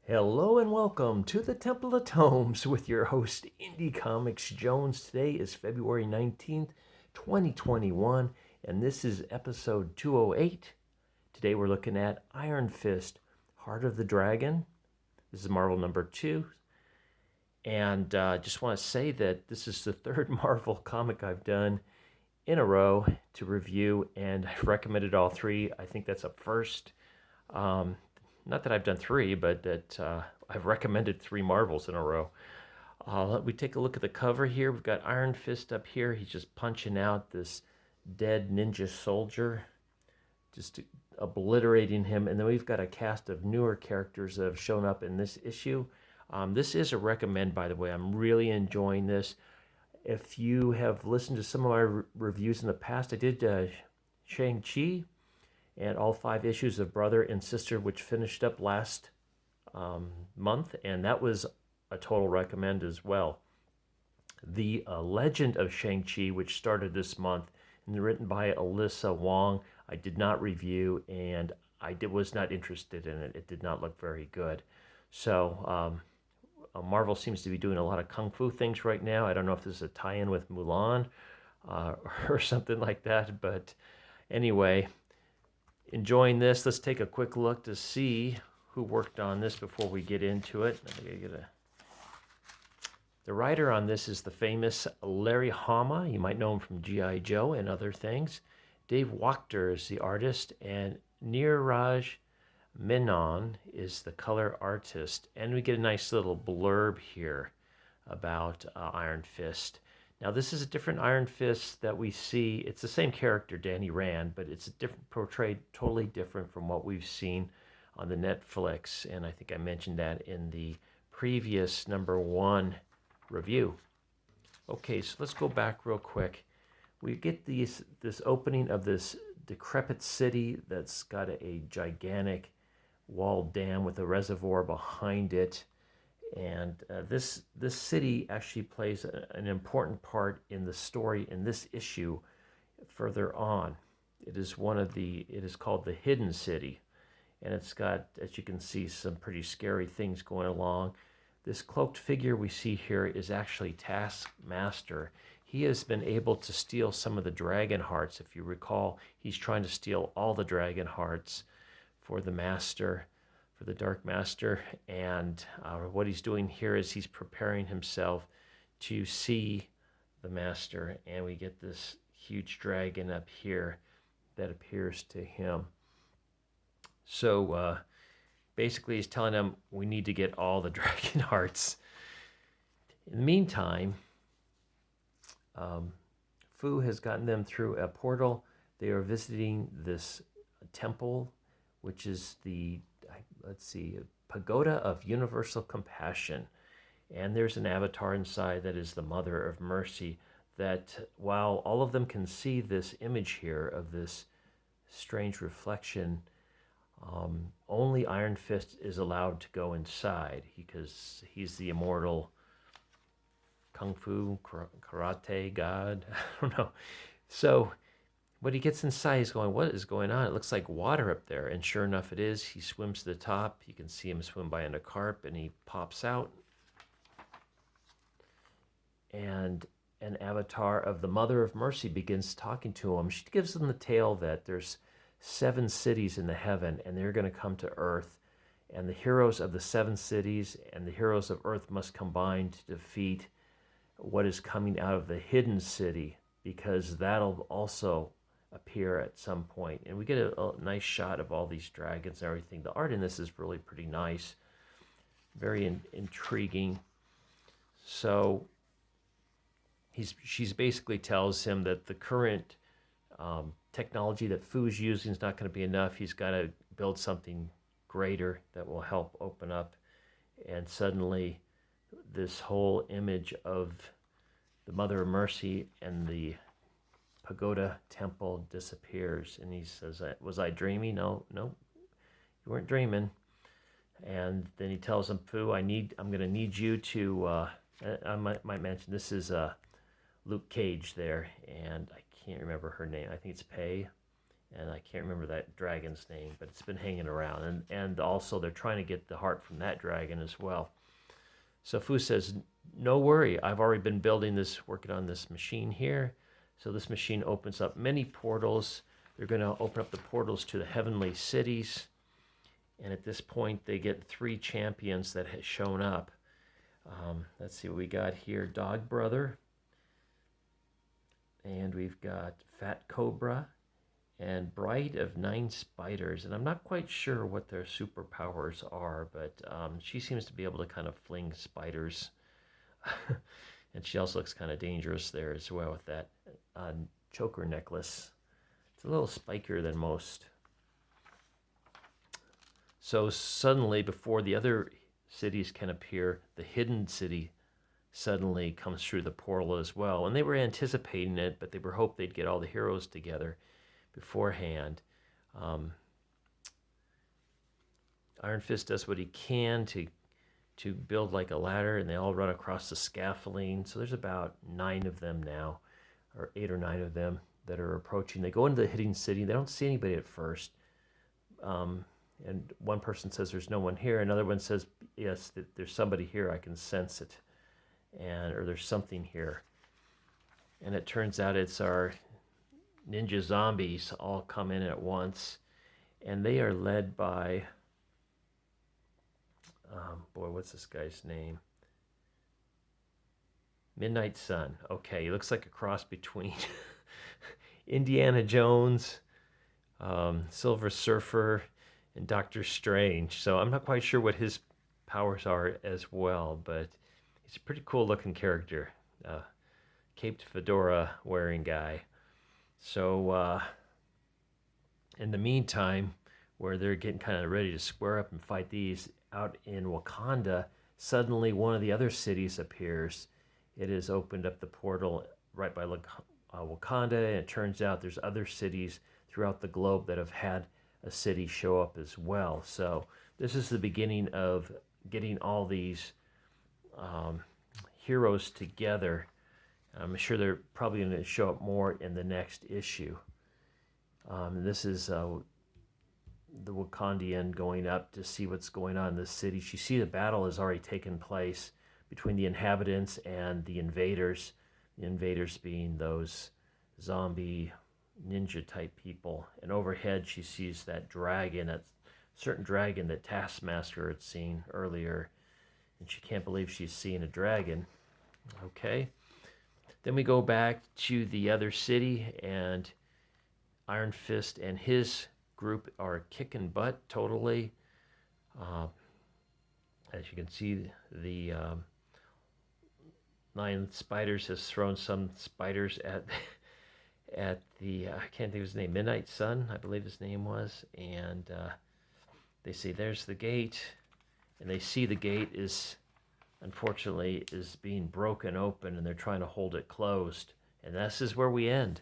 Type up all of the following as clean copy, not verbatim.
Hello and welcome to the Temple of Tomes with your host, Indie Comics Jones. Today is February 19th, 2021, and this is episode 208. Today we're looking at Iron Fist, Heart of the Dragon. This is Marvel number 2. And just want to say that this is the third Marvel comic I've done in a row to review, and I've recommended all three. I think that's a first. Um, Not that I've done three, but that I've recommended three Marvels in a row. We take a look at the cover here. We've got Iron Fist up here. He's just punching out this dead ninja soldier, just obliterating him. And then we've got a cast of newer characters that have shown up in this issue. This is a recommend, by the way. I'm really enjoying this. If you have listened to some of my reviews in the past, I did Shang-Chi and all 5 issues of Brother and Sister, which finished up last month, and that was a total recommend as well. The Legend of Shang-Chi, which started this month, and written by Alyssa Wong, I did not review, and was not interested in it. It did not look very good. So Marvel seems to be doing a lot of kung fu things right now. I don't know if this is a tie-in with Mulan or something like that, but anyway, enjoying this. Let's take a quick look to see who worked on this before we get into it. The writer on this is the famous Larry Hama. You might know him from G.I. Joe and other things. Dave Wachter is the artist, and Neeraj Menon is the color artist. And we get a nice little blurb here about Iron Fist. Now, this is a different Iron Fist that we see. It's the same character, Danny Rand, but it's portrayed totally different from what we've seen on the Netflix. And I think I mentioned that in the previous number 1 review. Okay, so let's go back real quick. We get this opening of this decrepit city that's got a gigantic walled dam with a reservoir behind it. And this city actually plays an important part in the story in this issue further on. It is called the Hidden City, and it's got, as you can see, some pretty scary things going along. This cloaked figure we see here is actually Taskmaster. He has been able to steal some of the dragon hearts. If you recall, he's trying to steal all the dragon hearts for the Master, for the Dark Master, and what he's doing here is he's preparing himself to see the Master, and we get this huge dragon up here that appears to him. So basically he's telling him we need to get all the dragon hearts. In the meantime, Fu has gotten them through a portal. They are visiting this temple, which is the Pagoda of Universal Compassion. And there's an avatar inside that is the Mother of Mercy, that while all of them can see this image here of this strange reflection, only Iron Fist is allowed to go inside because he's the immortal kung fu, karate god. I don't know. So when he gets inside, he's going, what is going on? It looks like water up there. And sure enough, it is. He swims to the top. You can see him swim by in a carp, and he pops out. And an avatar of the Mother of Mercy begins talking to him. She gives him the tale that there's 7 cities in the heaven, and they're going to come to Earth. And the heroes of the 7 cities and the heroes of Earth must combine to defeat what is coming out of the hidden city, because that'll also appear at some point. And we get a nice shot of all these dragons and everything. The art in this is really pretty nice, very intriguing. So she's basically tells him that the current technology that Fu's using is not going to be enough. He's got to build something greater that will help open up. And suddenly this whole image of the Mother of Mercy and the Pagoda Temple disappears. And he says, was I dreaming? No, you weren't dreaming. And then he tells him, Fu, I'm going to need you to, I might mention, this is Luke Cage there, and I can't remember her name. I think it's Pei. and I can't remember that dragon's name, but it's been hanging around. And also they're trying to get the heart from that dragon as well. So Fu says, no worry, I've already been working on this machine here. So this machine opens up many portals. They're going to open up the portals to the heavenly cities. And at this point, they get 3 champions that have shown up. Let's see what we got here. Dog Brother. And we've got Fat Cobra and Bright of 9 Spiders. And I'm not quite sure what their superpowers are, but she seems to be able to kind of fling spiders. And she also looks kind of dangerous there as well with that choker necklace. It's a little spikier than most. So suddenly, before the other cities can appear, the hidden city suddenly comes through the portal as well. And they were anticipating it, but they were hoping they'd get all the heroes together beforehand. Iron Fist does what he can to build like a ladder, and they all run across the scaffolding. So there's about 9 of them now, or 8 or 9 of them that are approaching. They go into the hidden city. They don't see anybody at first. And one person says there's no one here. Another one says, yes, there's somebody here. I can sense it. Or there's something here. And it turns out it's our ninja zombies all come in at once. And they are led by, what's this guy's name? Midnight Sun. Okay, he looks like a cross between Indiana Jones, Silver Surfer, and Doctor Strange. So I'm not quite sure what his powers are as well, but he's a pretty cool looking character. Caped fedora wearing guy. So in the meantime, where they're getting kind of ready to square up and fight these out in Wakanda, suddenly one of the other cities appears. It has opened up the portal right by Wakanda, and it turns out there's other cities throughout the globe that have had a city show up as well. So this is the beginning of getting all these heroes together. I'm sure they're probably going to show up more in the next issue. This is the Wakandian going up to see what's going on in the city. You see the battle has already taken place between the inhabitants and the invaders. The invaders being those zombie ninja type people. And overhead she sees that dragon, that certain dragon that Taskmaster had seen earlier. And she can't believe she's seeing a dragon. Okay. Then we go back to the other city, and Iron Fist and his group are kicking butt totally. As you can see, the 9 Spiders has thrown some spiders at the, I can't think of his name, Midnight Sun, I believe his name was. And they say, there's the gate. And they see the gate is, unfortunately, is being broken open, and they're trying to hold it closed. And this is where we end.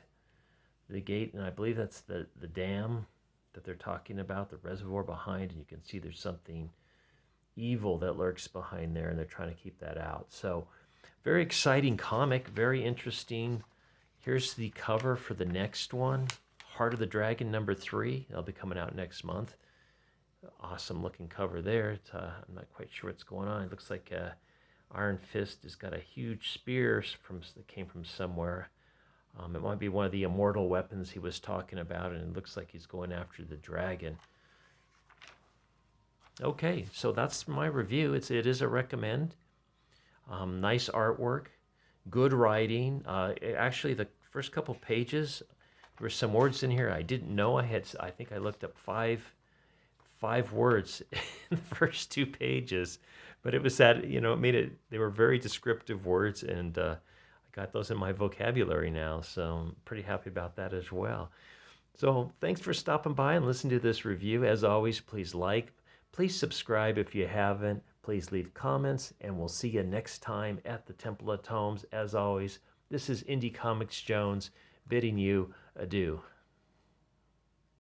The gate, and I believe that's the dam that they're talking about, the reservoir behind, and you can see there's something evil that lurks behind there, and they're trying to keep that out. So, very exciting comic, very interesting. Here's the cover for the next one, Heart of the Dragon #3. That'll be coming out next month. Awesome looking cover there. I'm not quite sure what's going on. It looks like Iron Fist has got a huge spear that came from somewhere. It might be one of the immortal weapons he was talking about, and it looks like he's going after the dragon. Okay, so that's my review. It is a recommend. Nice artwork, good writing. Actually, the first couple pages, there were some words in here I didn't know I had. I think I looked up five words in the first 2 pages, but it was that, it made it, they were very descriptive words, and I got those in my vocabulary now, so I'm pretty happy about that as well. So thanks for stopping by and listening to this review. As always, please please subscribe if you haven't, please leave comments, and we'll see you next time at the Temple of Tomes. As always, this is Indie Comics Jones bidding you adieu.